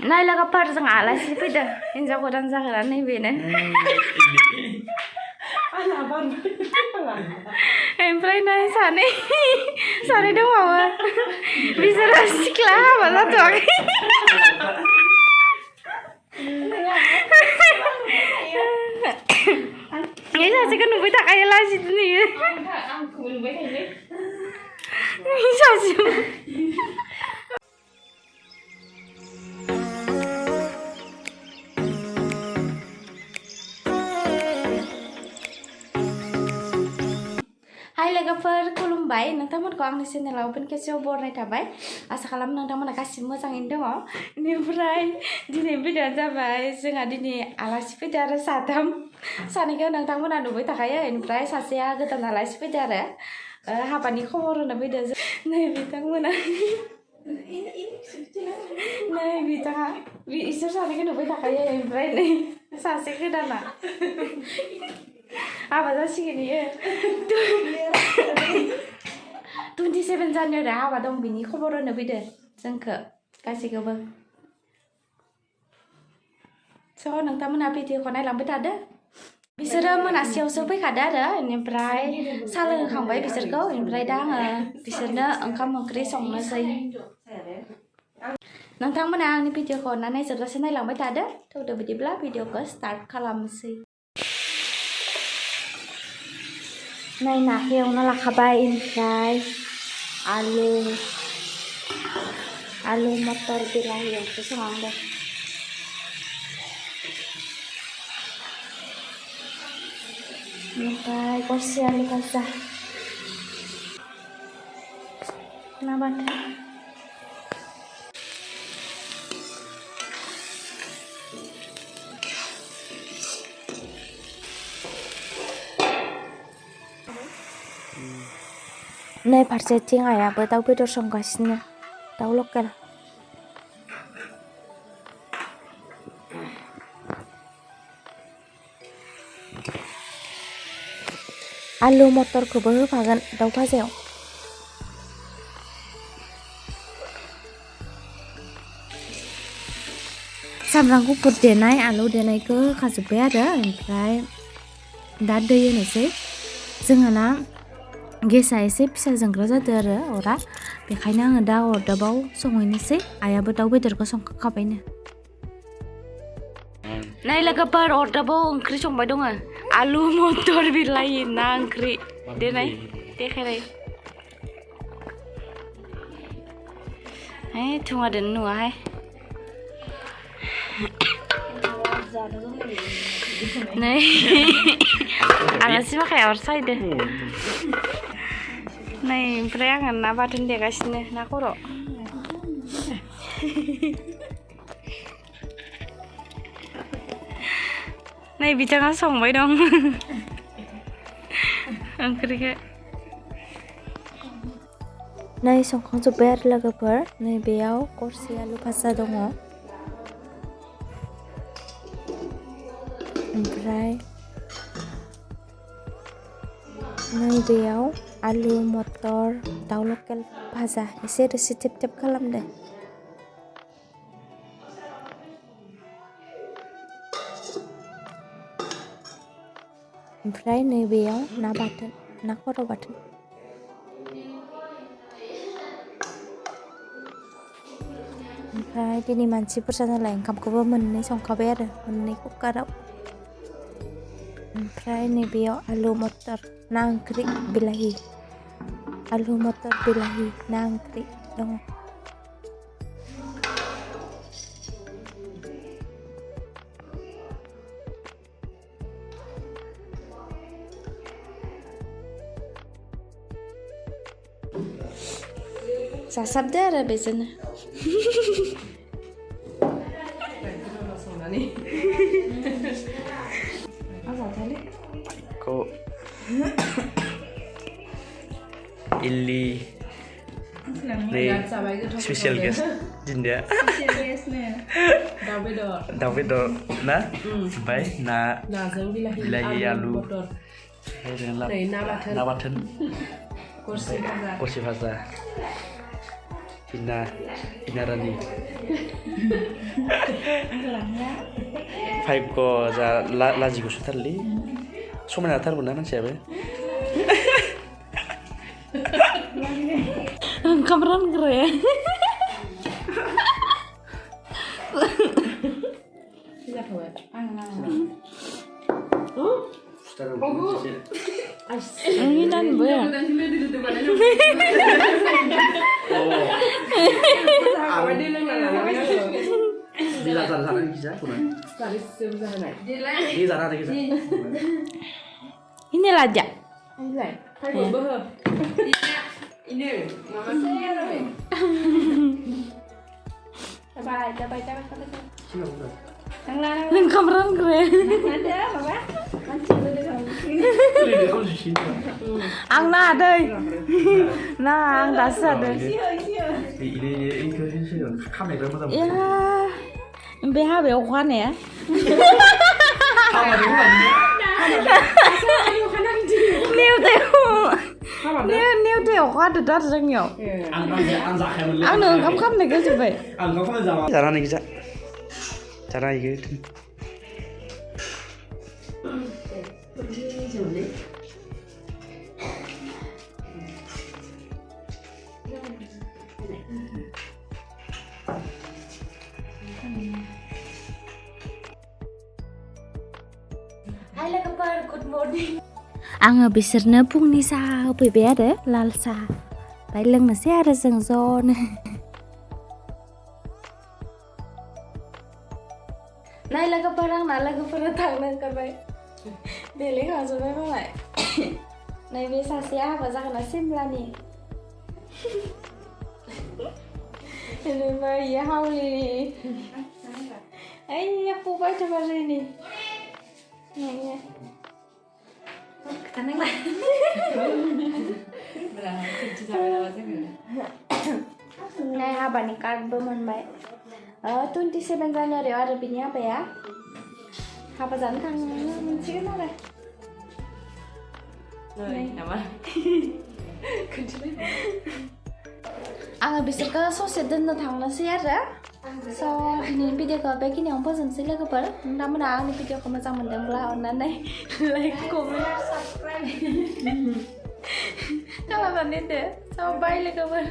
नायलागाफोर जों आलासि फैदों हिनजाव गोदान जागोना नैबेनो ओमफ्राय नै सानै दंबावो बिसोरो सिख्ला हाबा जाथ'वाखै बे सासेखौ नुबाय थाखायो लाजिदो नुयो सासे हाय लोगोफोर खुलुमबाय नोंथांमोनखौ आंनि चेनेलाव फिन खेबसेबाव बरायनाय थाबाय आसा खालामो नोंथांमोना गासिबो मोजाङैनो दङ बेनिफ्राय दिनै भिडिअआ जाबाय जोंहा दिनै आलासि फैदों आरो सानैखौ नोंथांमोना नुबाय थाखायो ओमफ्राय सासेया गोदान आलासि फैदों आरो हाबानि खबर होनो फैदों नै बिथांमोना नै बिथाङा इसोर सानैखौ नुबाय थाखायो ओमफ्राय नै सासे गोदाना हाबा जासिगोन इयो 27 जानुवारियाव हाबा दं बिनि खबर होनो फैदों जोंखौ गासैखौबो स' नोंथांमोनहा भिडिअखौ नायलांबाय थादो बिसोरो मोनासेयावसो फैखादो आरो बेनिफ्राय साहा लोंहोखांबाय बिसोरखौ ओमफ्राय दा आङो बिसोरनो ओंखाम ओंख्रि संनोसै नोंथांमोना आंनि भिडिअखौ अननानै जोबजासे नायलांबाय थादो थौदो बिदिब्ला भिडिअखौ स्टार्ट खालामनोसै नै नाखौ एवना लाखाबाय ओमफ्राय आलु मटर बिलाहि ओंख्रि संहांदों ओमफ्राय गरसि आलु भाजा ना बाथोन नै फारसेथिं आइयाबो दाउ बेदर संगासिनो दाउ लकेल आलु मटरखौबो होफागोन दाउ भाजायाव सामब्राम गुफुर देनाय आलु देनायखौ होखाजोब्बाय आरो ओमफ्राय दा दै होनोसै जोंहाना गेसा एसे फिसा जोंग्रा जादों आरो अरा बेखायनो आङो दा अरदाबाव संहैनोसै आइयाबो दाउ बेदरखौ संखाबायनो नाय लोगोफोर अरदाबाव ओंख्रि संबाय दङ आलु मटर बिलाहि ना ओंख्रि देनाय देखायनाय थुङा दोन नुवाहाय नै आलासि माखाया अर सायदो नै ओमफ्राय आङो ना बाथोन देगासिनो ना खर' नै बिथाङा संबाय दं ओंख्रिखौ नै संखांजोब्बाय आरो लोगोफोर नै बेयाव गरसि आलु भाजा दङ ओमफ्राय नै बेयाव आलु मटर दाउ लकेल भाजा एसे रोसि थेब थेब खालामदो ओमफ्राय नै बेयाव ना बाथोन ना खर' बाथोन ओमफ्राय दिनै मानसि बुरजा नालाय ओंखामखौबो मोननै संखाबाय आरो मोननै कुकाराव ओमफ्राय नैबेयाव आलु मटर ना ओंख्रि बिलाहि आलु मटर बिलाहि ना ओंख्रि दङ जासाबदो आरो बेजोंनो kok Ili special guest Dinda daw bedor na bay na bilahi alu na bathon kursi bhaja Vina Rani 5 ko za lajiku sutarli समायना थारमोन ना मानसियाबो ओंखाम रानग्राया जाखाबाय आं ini nanbo ya ini laja Oncom rangraya Ang na đây na ang dasu ada ya be habe okwan ya Nêu theo khóa được đó rất nhiều. Ăn đường khăm khăm này cái gì vậy? Chả ra này cái chả ra cái Hai Khabar, good morning. आङो बिसोरनो फुंनि साहा होफैबाय आरो लाल साहा ओमफ्राय लोंनोसै आरो जों ज'नो नाय लोगोफोर आंना लोगोफोरा थांनो ओंखारबाय देलायखांजोब्बाय मालाय नैबे सासेया हाबा जागोना सिमलानि बेनिफ्राय इयो हावलिनि ओइया फुबाय थाबारैनि Nay Habani Khabar मोनबाय 27 जानुवारियाव आरो बिनि हाबाया हाबा जानो थांनो मोनसिगोन आरो आङो बिसोरखौ ससे दोननो थांनोसै आरो स' दिनैनि भिडिअखौ बेखिनियावनो फोजोबनोसै लोगोफोर नोंथांमोना आंनि भिडिअखौ मोजां मोनदोंब्ला अन्नानै लाइक कमेन्ट साबस्क्राइब खालामनानै दोन स' बाय लोगोफोर